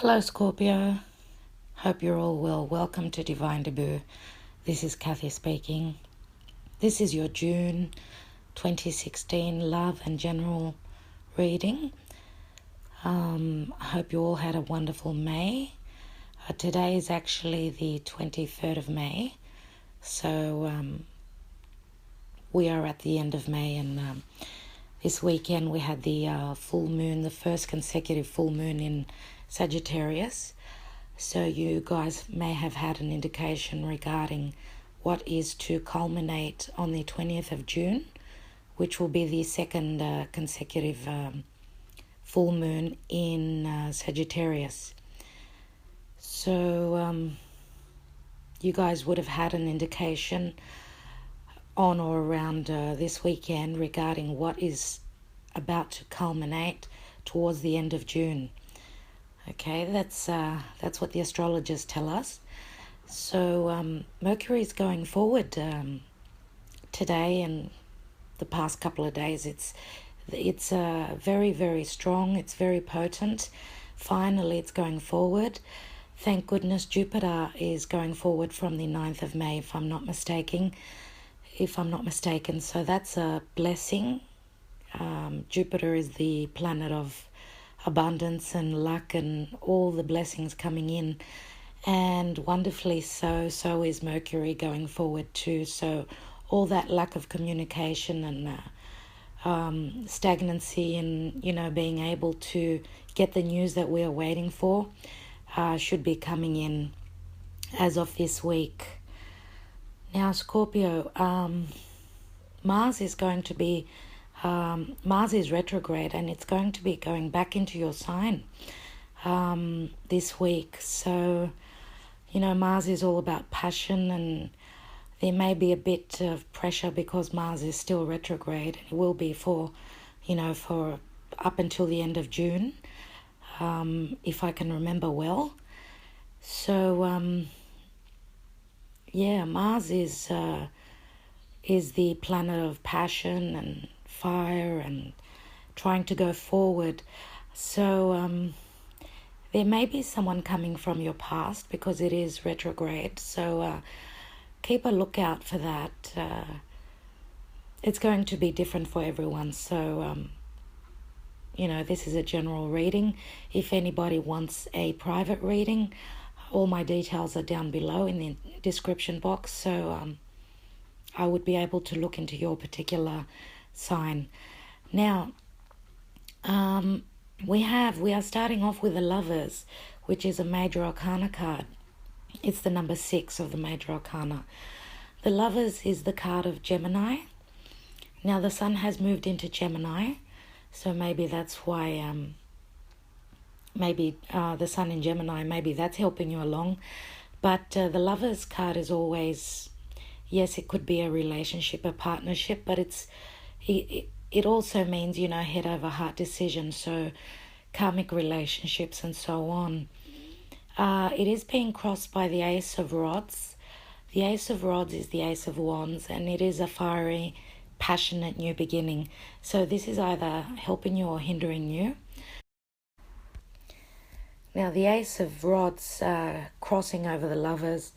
Hello, Scorpio. Hope you're all well. Welcome to Divine Debut. This is Kathy speaking. This is your June 2016 love and general reading. I hope you all had a wonderful May. Today is actually the 23rd of May. So we are at the end of May, and this weekend we had the full moon, the first consecutive full moon in Sagittarius. So you guys may have had an indication regarding what is to culminate on the 20th of June, which will be the second consecutive full moon in Sagittarius. So you guys would have had an indication on or around this weekend regarding what is about to culminate towards the end of June. Okay, that's what the astrologers tell us. So Mercury is going forward today and the past couple of days. It's very, very strong. It's very potent. Finally, it's going forward. Thank goodness Jupiter is going forward from the 9th of May, if I'm not mistaken. So that's a blessing. Jupiter is the planet of abundance and luck and all the blessings coming in, and wonderfully so is Mercury going forward too. So all that lack of communication and stagnancy and being able to get the news that we are waiting for should be coming in as of this week. Now, Scorpio, Mars is retrograde, and it's going to be going back into your sign this week. So, Mars is all about passion, and there may be a bit of pressure because Mars is still retrograde. It will be for up until the end of June, if I can remember well. So, Mars is the planet of passion and fire and trying to go forward. So there may be someone coming from your past because it is retrograde. So keep a lookout for that. It's going to be different for everyone. So, this is a general reading. If anybody wants a private reading, all my details are down below in the description box. So I would be able to look into your particular sign. Now, we are starting off with the Lovers, which is a major arcana card. It's the number 6 of the major arcana. The Lovers is the card of Gemini. Now the sun has moved into Gemini, so maybe that's why the sun in Gemini, maybe that's helping you along. But the Lovers card is always, yes, it could be a relationship, a partnership, but it also means, head over heart decision, so karmic relationships and so on. It is being crossed by the Ace of Rods. The Ace of Rods is the Ace of Wands, and it is a fiery, passionate new beginning. So this is either helping you or hindering you. Now, the Ace of Rods crossing over the Lovers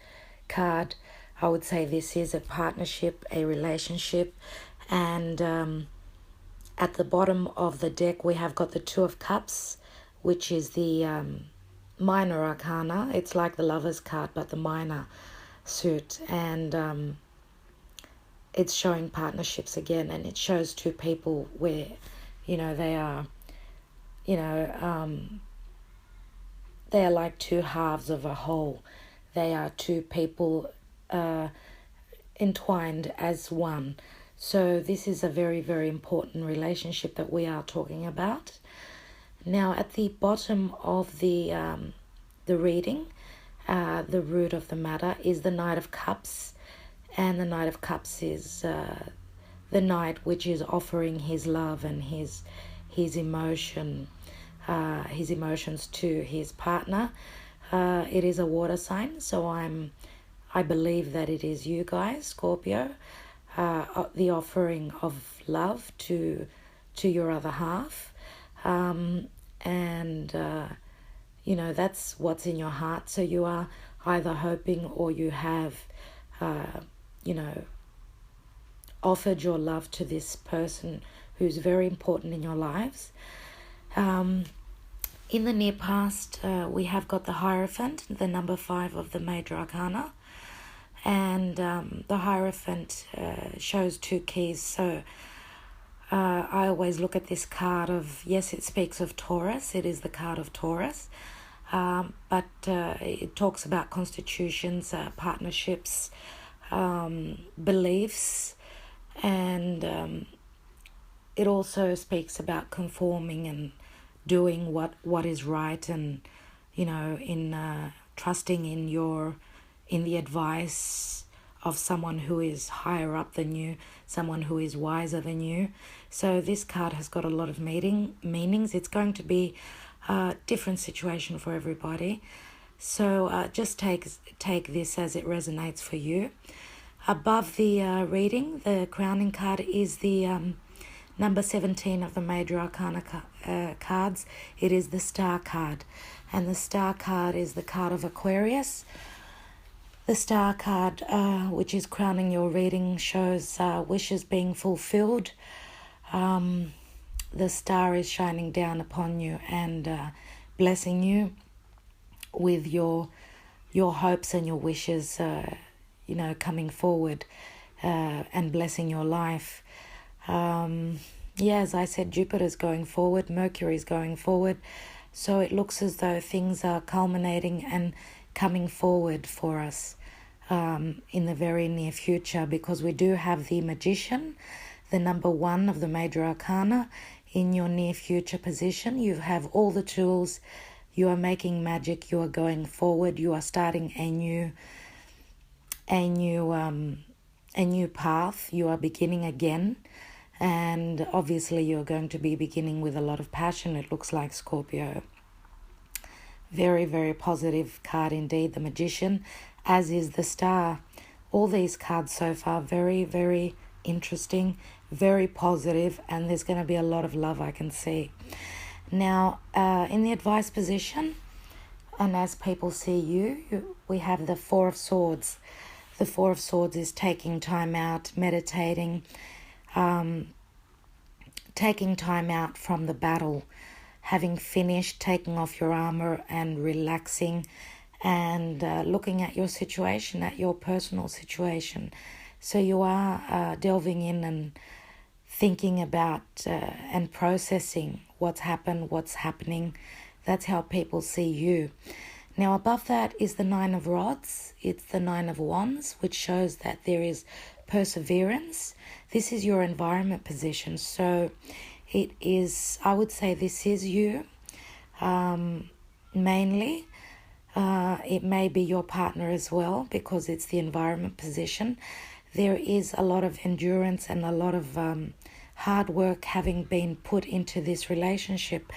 card, I would say this is a partnership, a relationship. And at the bottom of the deck, we have got the Two of Cups, which is the minor arcana. It's like the Lovers card, but the minor suit. And it's showing partnerships again, and it shows two people where, they are, they are like two halves of a whole. They are two people entwined as one. So this is a very, very important relationship that we are talking about. Now, at the bottom of the reading, the root of the matter is the Knight of Cups, and the Knight of Cups is the knight which is offering his love and his emotions to his partner. It is a water sign, so I believe that it is you guys, Scorpio. The offering of love to your other half, and that's what's in your heart. So you are either hoping or you have, you know, offered your love to this person who's very important in your lives. In the near past, we have got the Hierophant, the number 5 of the Major Arcana. And the Hierophant shows 2 keys. So I always look at this card of, yes, it speaks of Taurus. It is the card of Taurus. But it talks about constitutions, partnerships, beliefs, and it also speaks about conforming and doing what is right, and in trusting in the advice of someone who is higher up than you, someone who is wiser than you. So this card has got a lot of meanings. It's going to be a different situation for everybody. So just take this as it resonates for you. Above the reading, the crowning card is the number 17 of the Major Arcana cards. It is the Star card. And the Star card is the card of Aquarius. The Star card, which is crowning your reading, shows wishes being fulfilled. The star is shining down upon you and blessing you with your hopes and your wishes, coming forward and blessing your life. As I said, Jupiter's going forward, Mercury's going forward. So it looks as though things are culminating and coming forward for us in the very near future, because we do have the Magician, the number 1 of the Major Arcana, in your near future position. You have all the tools. You are making magic. You are going forward. You are starting a new path. You are beginning again. And obviously you're going to be beginning with a lot of passion, it looks like, Scorpio. Very, very positive card indeed, the Magician, as is the Star. All these cards so far, very, very interesting, very positive, and there's going to be a lot of love I can see. Now, in the advice position, and as people see you, we have the 4 of Swords. The 4 of Swords is taking time out, meditating, taking time out from the battle, having finished, taking off your armor and relaxing, and looking at your situation, at your personal situation. So you are delving in and thinking about and processing what's happened, what's happening. That's how people see you. Now above that is the 9 of Rods. It's the 9 of Wands, which shows that there is perseverance. This is your environment position. So it is, I would say this is you mainly. It may be your partner as well, because it's the environment position. There is a lot of endurance and a lot of hard work having been put into this relationship.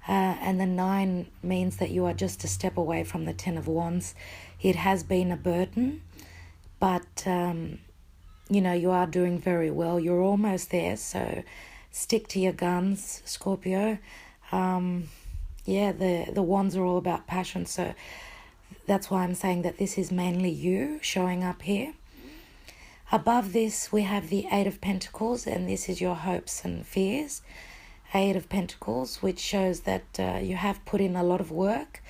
And the 9 means that you are just a step away from the 10 of Wands. It has been a burden, but, you are doing very well. You're almost there, so stick to your guns, Scorpio. The Wands are all about passion, so that's why I'm saying that this is mainly you showing up here. Above this, we have the 8 of Pentacles, and this is your hopes and fears. 8 of Pentacles, which shows that you have put in a lot of work.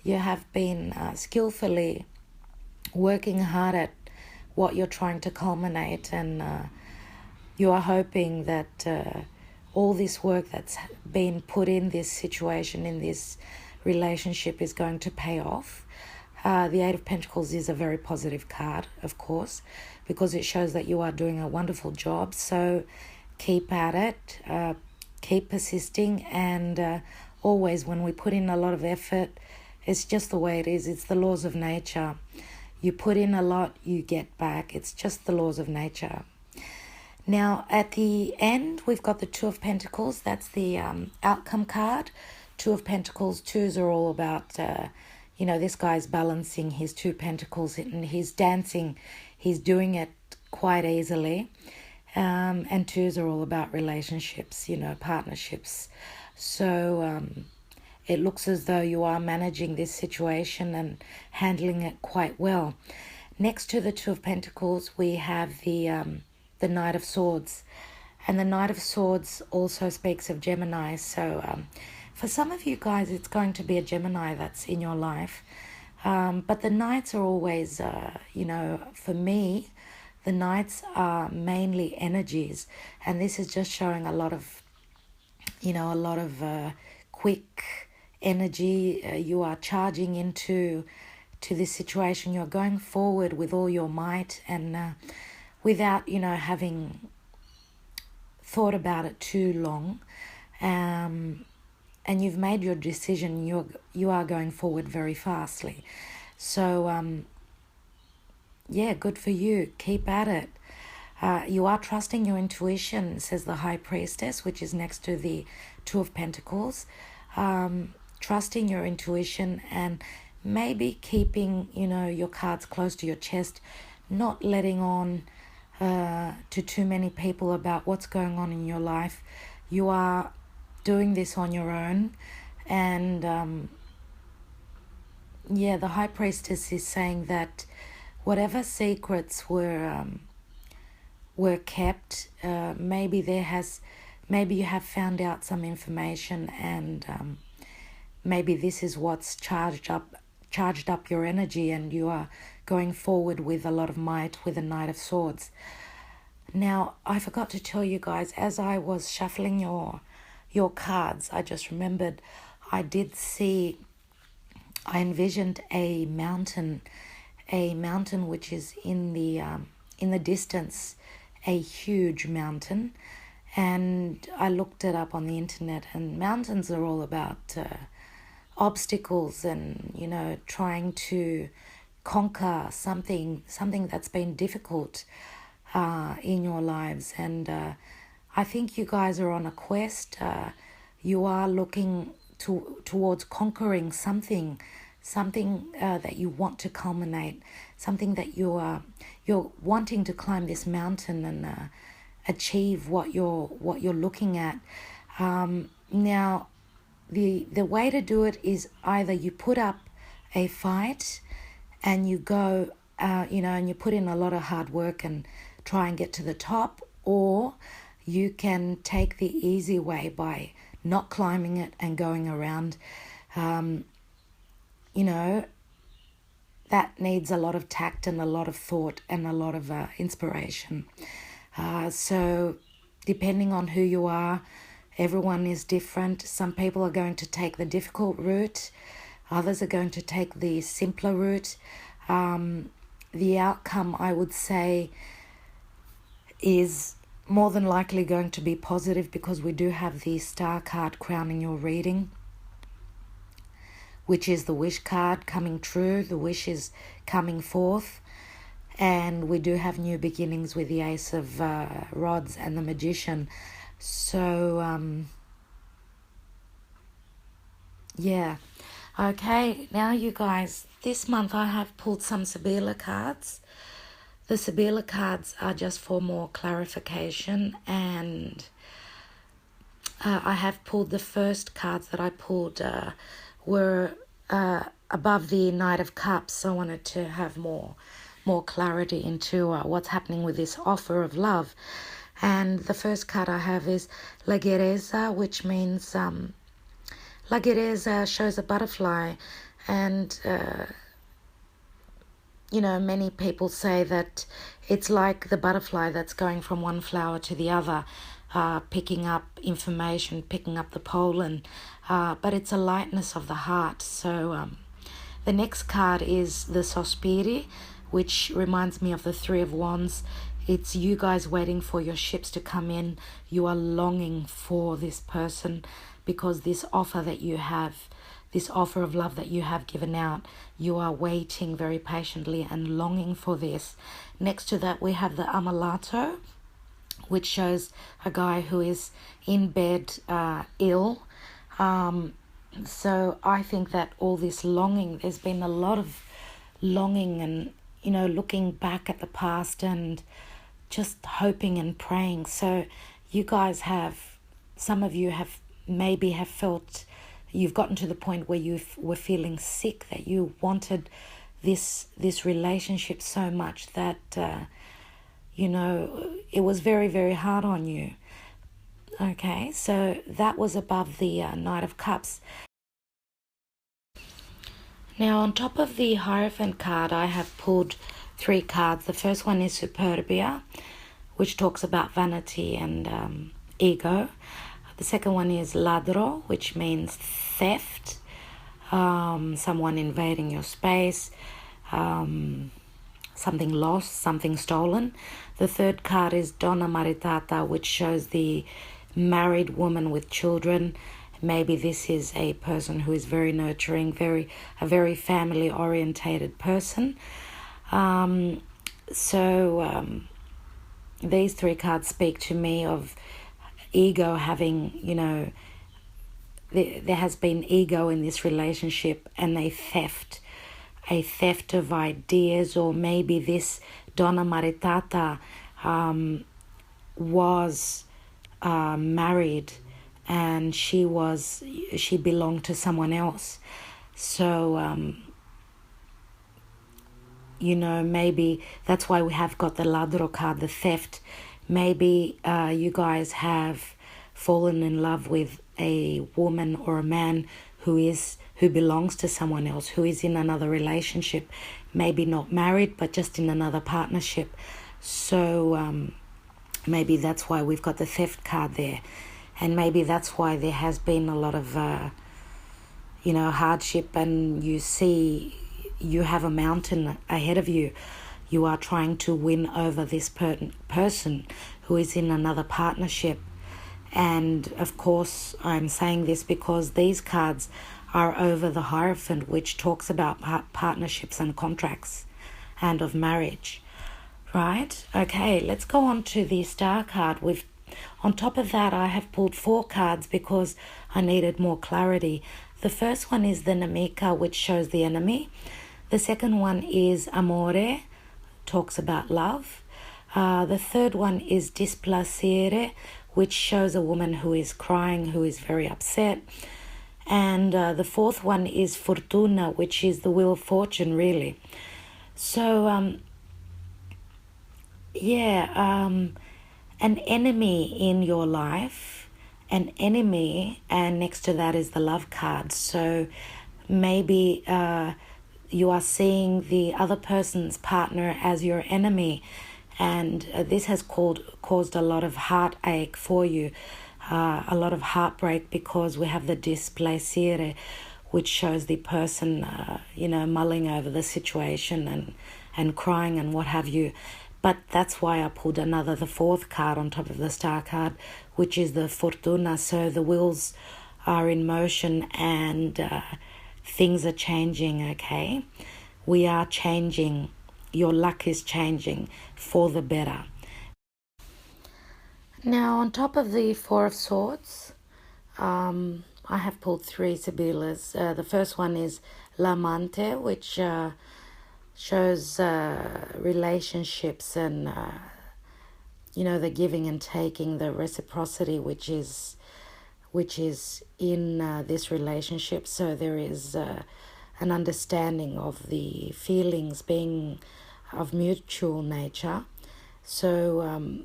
You have been skillfully working hard at what you're trying to culminate, and you are hoping that all this work that's been put in this situation, in this relationship, is going to pay off. The 8 of Pentacles is a very positive card, of course, because it shows that you are doing a wonderful job. So keep at it, keep persisting, and always when we put in a lot of effort, it's just the way it is. It's the laws of nature. You put in a lot, you get back. It's just the laws of nature. Now, at the end, we've got the 2 of Pentacles. That's the outcome card. 2 of Pentacles, 2s are all about, this guy's balancing his 2 Pentacles, and he's dancing. He's doing it quite easily. And 2s are all about relationships, partnerships. So it looks as though you are managing this situation and handling it quite well. Next to the Two of Pentacles, we have the Knight of Swords. And the Knight of Swords also speaks of Gemini. So for some of you guys, it's going to be a Gemini that's in your life. But the Knights are always, for me, the Knights are mainly energies. And this is just showing a lot of, quick energy. You are charging into this situation. You're going forward with all your might and without, having thought about it too long. And you've made your decision. You are going forward very fastly. So, good for you. Keep at it. You are trusting your intuition, says the High Priestess, which is next to the Two of Pentacles. Trusting your intuition and maybe keeping, your cards close to your chest, not letting on to too many people about what's going on in your life. You are doing this on your own. And, the High Priestess is saying that whatever secrets were kept, maybe you have found out some information, and maybe this is what's charged up your energy, and you are going forward with a lot of might with the Knight of Swords. Now, I forgot to tell you guys, as I was shuffling your cards, I just remembered I envisioned a mountain which is in the distance, a huge mountain. And I looked it up on the internet, and mountains are all about obstacles and, trying to conquer something that's been difficult in your lives. And I think you guys are on a quest. You are looking towards conquering something that you want to culminate, something that you're wanting to climb this mountain and achieve what you're looking at. Now, the way to do it is either you put up a fight and you go, and you put in a lot of hard work and try and get to the top, or you can take the easy way by not climbing it and going around. That needs a lot of tact and a lot of thought and a lot of inspiration. So depending on who you are, everyone is different. Some people are going to take the difficult route. Others are going to take the simpler route. The outcome, I would say, is more than likely going to be positive, because we do have the Star card crowning your reading, which is the wish card coming true. The wish is coming forth. And we do have new beginnings with the Ace of Rods and the Magician. So, Okay, now you guys, this month I have pulled some Sibila cards. The Sibila cards are just for more clarification, and I have pulled the first cards that I pulled were above the Knight of Cups. So I wanted to have more clarity into what's happening with this offer of love. And the first card I have is La Guereza, which means La Guereza shows a butterfly, and many people say that it's like the butterfly that's going from one flower to the other, picking up information, picking up the pollen, but it's a lightness of the heart. So the next card is the Sospiri, which reminds me of the Three of Wands. It's you guys waiting for your ships to come in. You are longing for this person, because this offer that you have, this offer of love that you have given out, you are waiting very patiently and longing for this. Next to that, we have the Ammalato, which shows a guy who is in bed ill. So I think that all this longing, there's been a lot of longing and, looking back at the past and just hoping and praying. So you guys have, some of you have maybe have felt you've gotten to the point where you were feeling sick, that you wanted this relationship so much that it was very, very hard on you. Okay, so that was above the Knight of Cups. Now, on top of the Hierophant card, I have pulled 3 cards. The first one is Superbia, which talks about vanity and ego. The second one is Ladro, which means theft, someone invading your space, something lost, something stolen. The third card is Donna Maritata, which shows the married woman with children. Maybe this is a person who is very nurturing, a very family orientated person. These 3 cards speak to me of ego having, there has been ego in this relationship and a theft of ideas, or maybe this Donna Maritata was married and she belonged to someone else. So, maybe that's why we have got the Ladro card, the theft. Maybe you guys have fallen in love with a woman or a man who belongs to someone else, who is in another relationship, maybe not married, but just in another partnership. So maybe that's why we've got the theft card there. And maybe that's why there has been a lot of, hardship, and you have a mountain ahead of you. You are trying to win over this person who is in another partnership. And of course, I'm saying this because these cards are over the Hierophant, which talks about partnerships and contracts and of marriage. Right? Okay, let's go on to the Star card. On top of that, I have pulled 4 cards because I needed more clarity. The first one is the Nemica, which shows the enemy. The second one is Amore, talks about love. The third one is Displacere, which shows a woman who is crying, who is very upset. And the fourth one is Fortuna, which is the Wheel of Fortune, really. So, an enemy in your life, and next to that is the Love card. So maybe you are seeing the other person's partner as your enemy, and this has caused a lot of heartache for you, a lot of heartbreak, because we have the Displacere, which shows the person, mulling over the situation and crying and what have you. But that's why I pulled the 4th card on top of the Star card, which is the Fortuna. So the wheels are in motion and things are changing, okay? We are changing. Your luck is changing for the better. Now, on top of the 4 of Swords, I have pulled 3 Sibillas. The first one is L'Amante, which shows relationships and, the giving and taking, the reciprocity, which is in this relationship. So there is an understanding of the feelings being of mutual nature. So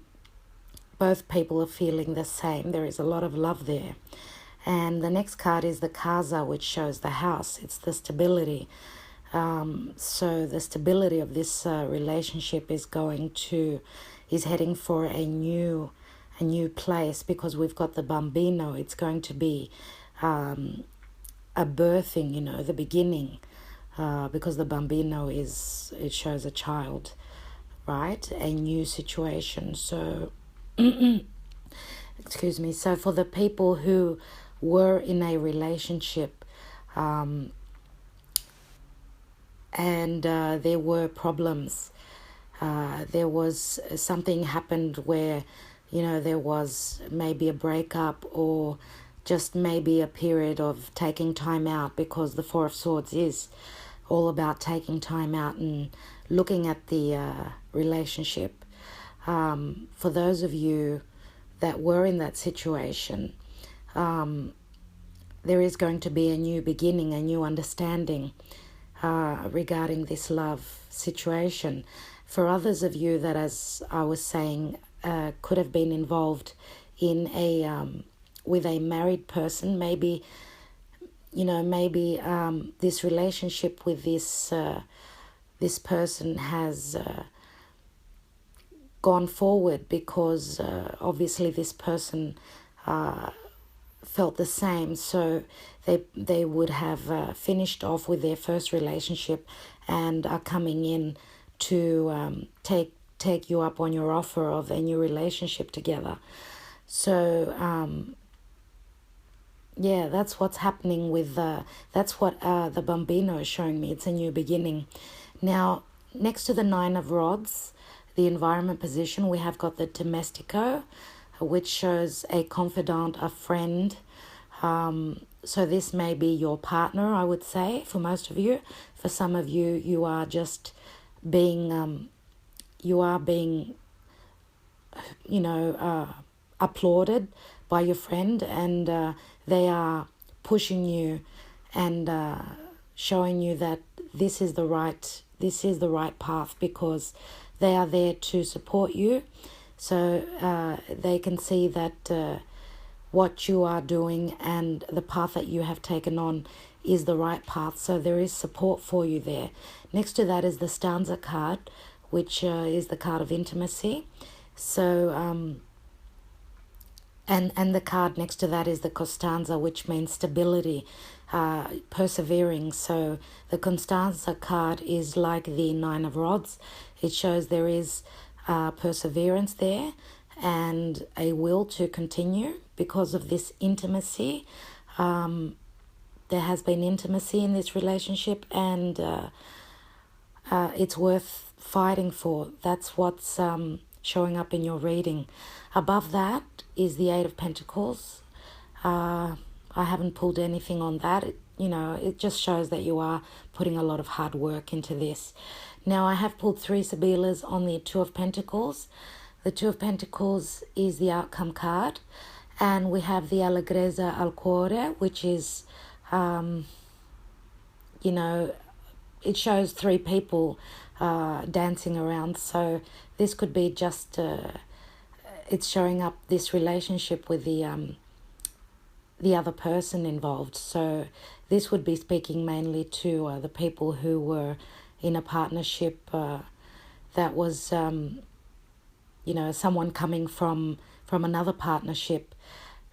both people are feeling the same. There is a lot of love there. And the next card is the Casa, which shows the house. It's the stability. So the stability of this relationship is heading for a new place, because we've got the Bambino. It's going to be a birthing, the beginning, because the Bambino it shows a child, right? A new situation. So, excuse me. So for the people who were in a relationship, and there were problems. There was something happened where, there was maybe a breakup, or just maybe a period of taking time out, because the 4 of Swords is all about taking time out and looking at the relationship. For those of you that were in that situation, there is going to be a new beginning, a new understanding regarding this love situation. For others of you that, as I was saying, could have been involved in with a married person, maybe this relationship with this person has gone forward because obviously this person felt the same, so they would have finished off with their first relationship and are coming in to take you up on your offer of a new relationship together. So that's what's happening with that's what the Bambino is showing me. It's a new beginning. Now, next to the Nine of Rods, the environment position, we have got the Domestico, which shows a confidant, a friend. So this may be your partner, I would say, for most of you. For some of you, you are just being, applauded by your friend, and they are pushing you and showing you that this is the right path, because they are there to support you. So they can see that what you are doing and the path that you have taken on is the right path. So there is support for you there. Next to that is the Stanza card, which is the card of intimacy. So and the card next to that is the Costanza, which means stability, persevering. So the Costanza card is like the Nine of Rods. It shows there is perseverance there and a will to continue because of this intimacy. There has been intimacy in this relationship, and it's worth fighting for. That's what's showing up in your reading. Above that is the Eight of Pentacles. I haven't pulled anything on that. It just shows that you are putting a lot of hard work into this. Now, I have pulled 3 Sibilas on the Two of Pentacles. The Two of Pentacles is the outcome card. And we have the Allegrezza al Cuore, which is, it shows 3 people dancing around. So this could be just, it's showing up this relationship with the other person involved. So this would be speaking mainly to the people who were in a partnership that was, someone coming from another partnership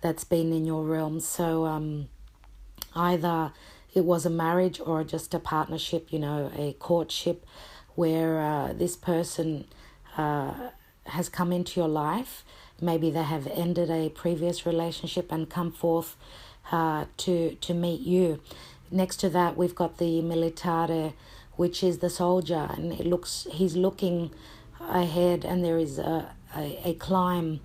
that's been in your realm. So either it was a marriage or just a partnership, a courtship where this person has come into your life. Maybe they have ended a previous relationship and come forth to meet you. Next to that, we've got the Militare, which is the soldier, and he's looking ahead, and there is a climb,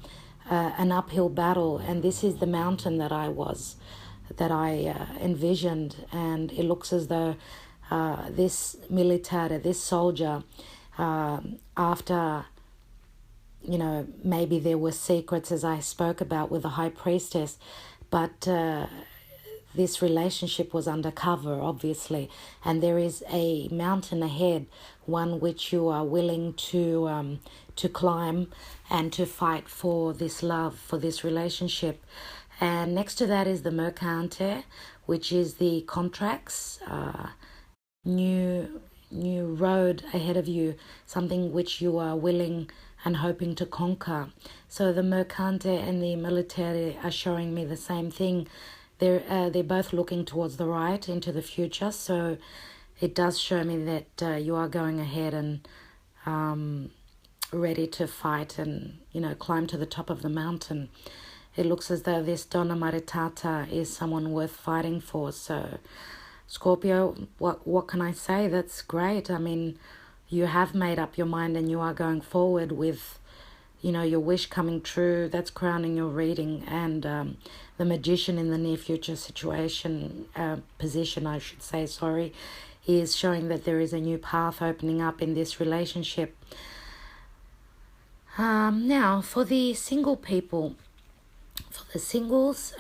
an uphill battle, and this is the mountain that I envisioned, and it looks as though this Militare, this soldier, after maybe there were secrets, as I spoke about with the High Priestess, but this relationship was undercover, obviously, and there is a mountain ahead, one which you are willing to climb and to fight for this love, for this relationship. And next to that is the Mercante, which is the contracts, new road ahead of you, something which you are willing and hoping to conquer. So the Mercante and the Militare are showing me the same thing. They're both looking towards the right, into the future. So it does show me that you are going ahead and ready to fight and climb to the top of the mountain. It looks as though this Donna Maritata is someone worth fighting for. So Scorpio, what can I say? That's great. I mean, you have made up your mind and you are going forward with, your wish coming true. That's crowning your reading. And the Magician in the near future position, I should say, is showing that there is a new path opening up in this relationship. Now, for the single people, for the singles,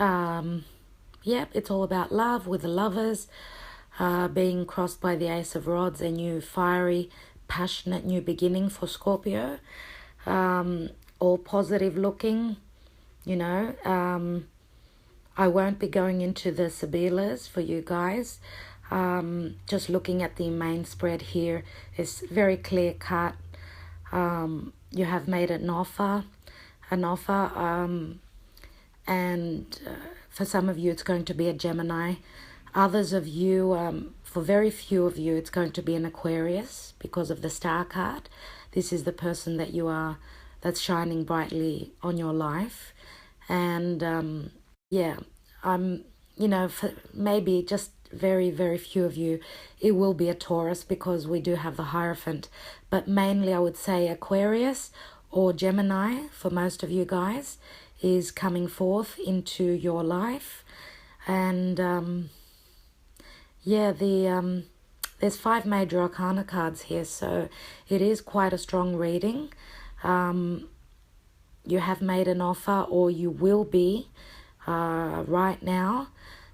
Yep, it's all about love with the lovers being crossed by the Ace of Rods, a new fiery, passionate new beginning for Scorpio. All positive looking, you know. I won't be going into the Sibilas for you guys. Just looking at the main spread here, it's very clear cut. You have made an offer, and for some of you it's going to be a Gemini. Others of you, for very few of you, it's going to be an Aquarius because of the star card. This is the person that you are, that's shining brightly on your life. And for maybe just very, very few of you, it will be a Taurus because we do have the Hierophant. But mainly I would say Aquarius or Gemini for most of you guys is coming forth into your life. And there's 5 major arcana cards here, so it is quite a strong reading. You have made an offer, or you will be right now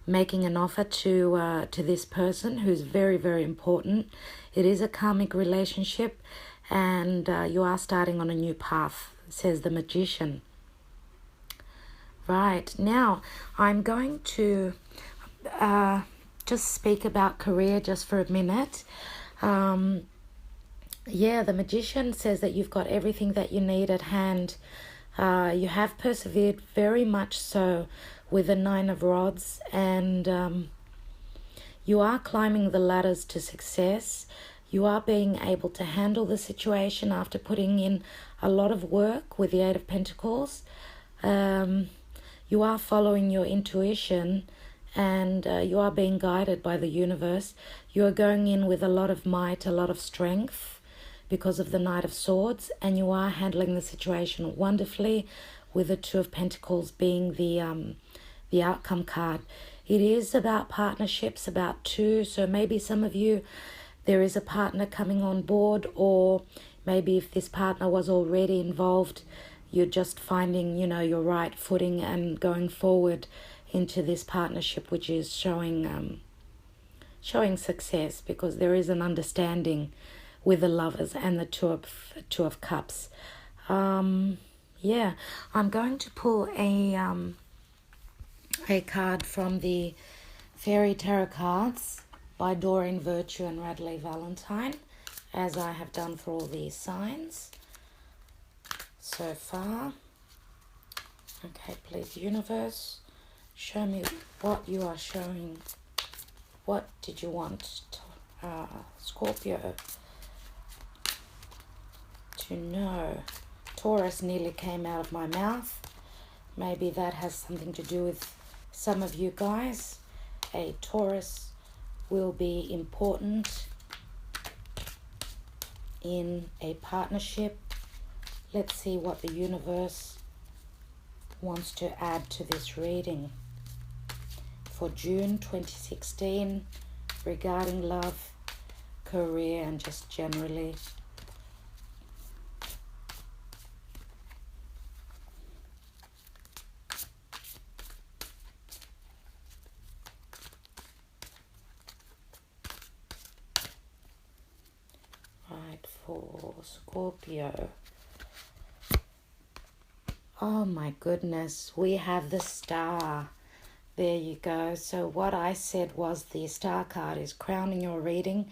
making an offer to this person who's very, very important. It is a karmic relationship, and you are starting on a new path, says the Magician. Right, now I'm going to just speak about career just for a minute. The Magician says that you've got everything that you need at hand. You have persevered very much so with the 9 of Rods, and you are climbing the ladders to success. You are being able to handle the situation after putting in a lot of work with the 8 of Pentacles. You are following your intuition, and you are being guided by the universe. You are going in with a lot of might, a lot of strength because of the Knight of Swords, and you are handling the situation wonderfully with the 2 of Pentacles being the outcome card. It is about partnerships, about 2, so maybe some of you, there is a partner coming on board, or maybe if this partner was already involved, you're just finding, your right footing and going forward into this partnership, which is showing success, because there is an understanding with the lovers and the two of cups. I'm going to pull a card from the Fairy Tarot cards by Doreen Virtue and Radley Valentine, as I have done for all these signs so far. Okay, please, universe, show me what you are showing. What did you want, Scorpio, to know? Taurus nearly came out of my mouth. Maybe that has something to do with some of you guys. A Taurus will be important in a partnership. Let's see what the universe wants to add to this reading for June 2016 regarding love, career, and just generally. Right, for Scorpio. Oh my goodness, we have the Star. There you go. So what I said was the Star card is crowning your reading.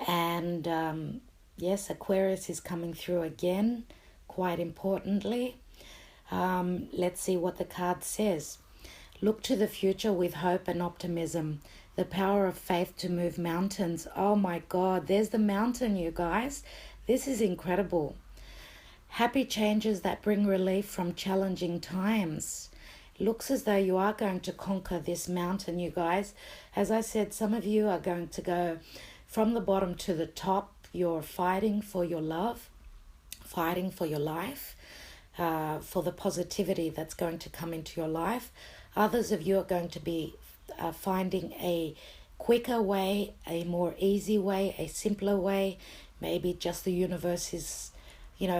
And yes, Aquarius is coming through again, quite importantly. Let's see what the card says. Look to the future with hope and optimism. The power of faith to move mountains. Oh my God, there's the mountain, you guys. This is incredible. Happy changes that bring relief from challenging times. Looks as though you are going to conquer this mountain, you guys. As I said, some of you are going to go from the bottom to the top. You're fighting for your love, fighting for your life, for the positivity that's going to come into your life. Others of you are going to be finding a quicker way, a more easy way, a simpler way. Maybe just the universe is,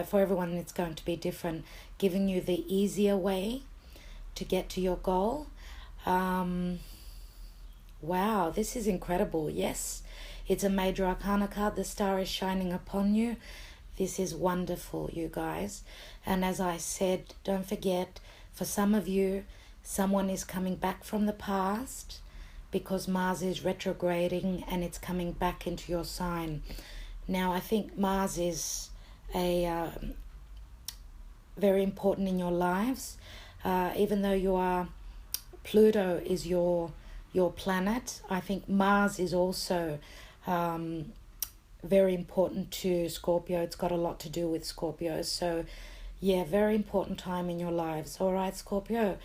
for everyone it's going to be different, giving you the easier way to get to your goal. Wow, this is incredible. Yes, it's a major arcana card. The star is shining upon you. This is wonderful, you guys. And as I said, don't forget, for some of you, someone is coming back from the past because Mars is retrograding and it's coming back into your sign. Now, I think Mars is very important in your lives. Even though you are, Pluto is your planet, I think Mars is also very important to Scorpio. It's got a lot to do with Scorpio. So yeah, very important time in your lives. All right, Scorpio,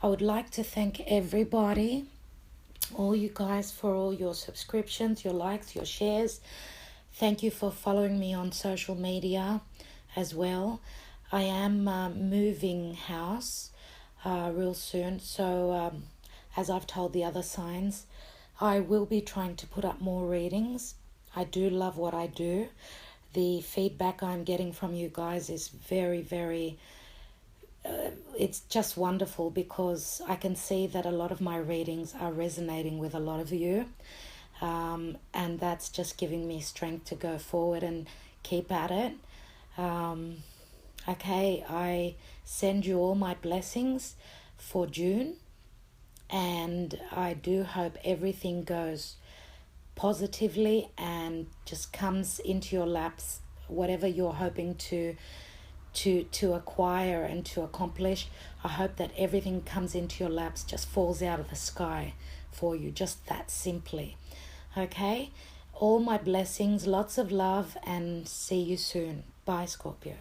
I would like to thank everybody, all you guys, for all your subscriptions, your likes, your shares. Thank you for following me on social media as well. I am moving house real soon. So as I've told the other signs, I will be trying to put up more readings. I do love what I do. The feedback I'm getting from you guys is very, very, it's just wonderful, because I can see that a lot of my readings are resonating with a lot of you. And that's just giving me strength to go forward and keep at it. Okay, I send you all my blessings for June, and I do hope everything goes positively and just comes into your laps, whatever you're hoping to acquire and to accomplish. I hope that everything comes into your laps, just falls out of the sky for you, just that simply. Okay, all my blessings, lots of love, and see you soon. Bye, Scorpio.